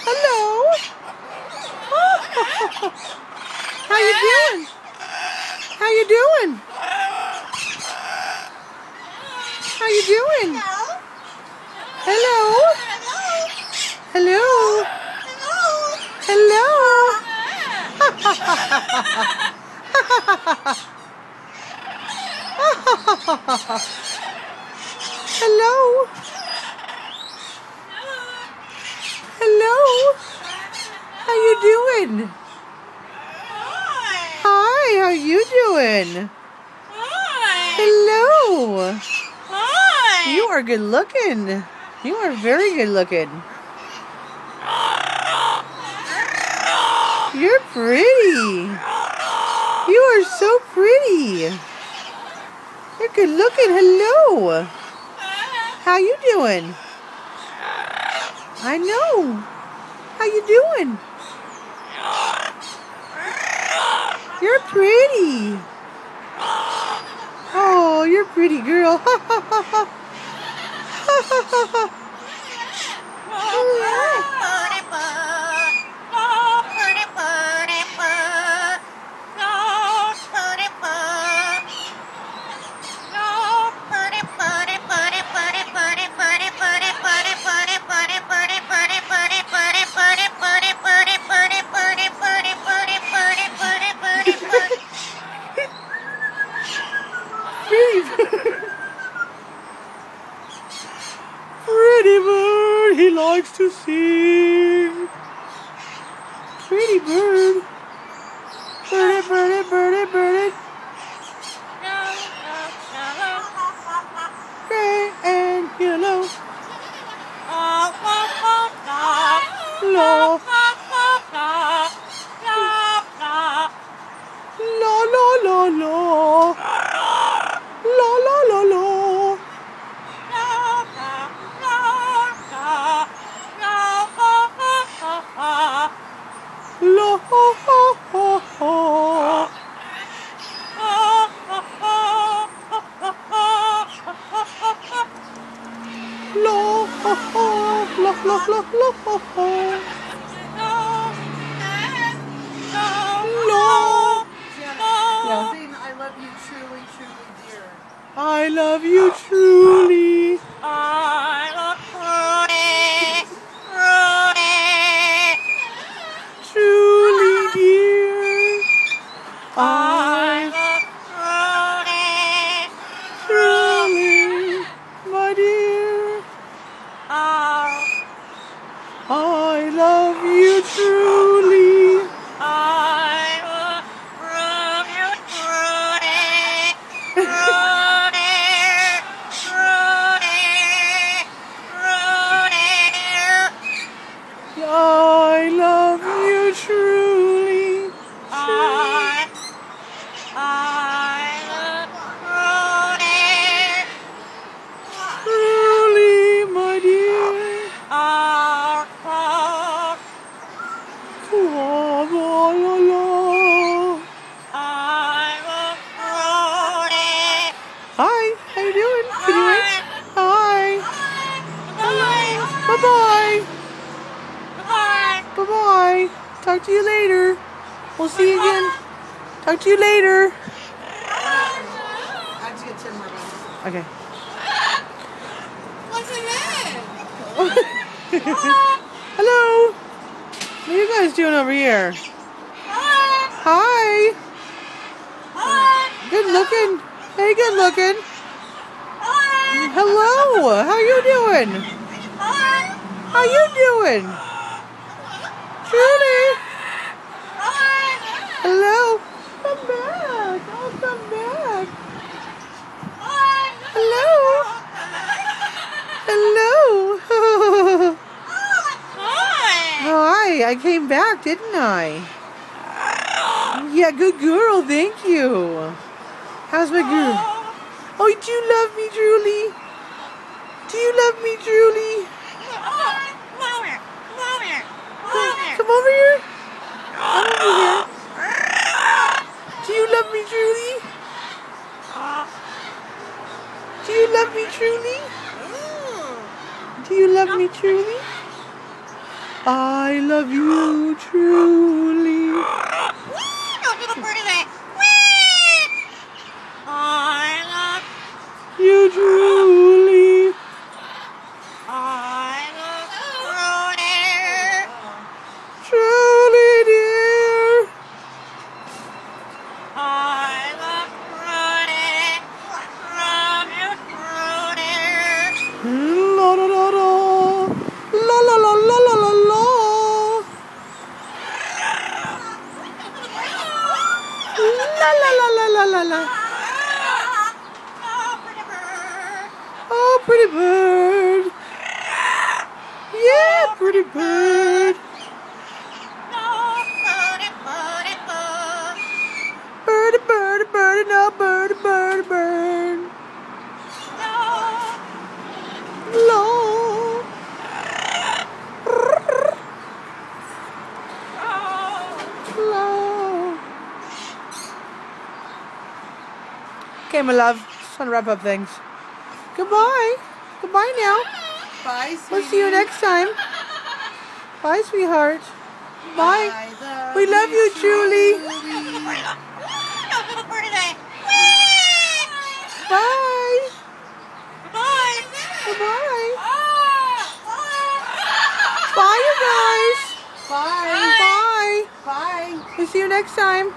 Hello. How you doing? How you doing? How you doing? Hello. Hello. Hello. Hello. Hello. How you doing? Hi, how you doing? Hello. You are good looking. You are very good looking. You're pretty. You are so pretty. You're good looking. Hello. How you doing? I know. How you doing? You're pretty. Oh, you're a pretty girl. Ha ha ha ha. Ha ha ha ha. Pretty bird, he likes to sing. Pretty bird. Birdie, birdie, birdie, birdie. Gray and yellow. La. La la la la. La la la la. La ha ha ha ha. La ha ha. La la la la ha ha. No. Yeah. I love you truly, truly, dear. I love you truly. I love Rudy, Rudy. Truly, dear. I love Rudy, truly, my dear. I love you truly. I love Rudy, Rudy, Rudy, Rudy, Rudy. I love you truly. I love Rudy. Truly, my dear. La, la, la, la. I love Rudy. Hi, how you doing? Can you wait? Hi. Bye. Bye-bye. Bye. Bye-bye. Talk to you later. We'll see you again. Talk to you later. I just get 10 more minutes. Okay. What's your name? Hello. What are you guys doing over here? Hi. Good looking. Hey, good looking. Hello. How you doing? How you doing? Julie. Hello. Come back. Oh, come back. Hello. Hello. Hi. I came back, didn't I? Yeah, good girl. Thank you. How's my girl? Oh, do you love me, Julie? Do you love me, Julie? Come over here. Come over here. Do you love me, Julie? Do you love me truly? Do you love me truly? I love you truly. You truly. Truly, dear. La la la la. La la la la la la la. La la la la la la la. Oh, pretty bird. Yeah, pretty bird. Birdie, birdie, birdie, no, birdie, birdie, bird. Low. Low. Okay, my love. Just want to wrap up things. Goodbye. Goodbye now. Bye, We'll see you next time. Bye, sweetheart. Bye. We love you, Julie. Bye. Goodbye. Bye, you guys. Bye. Bye. Bye. We'll see you next time.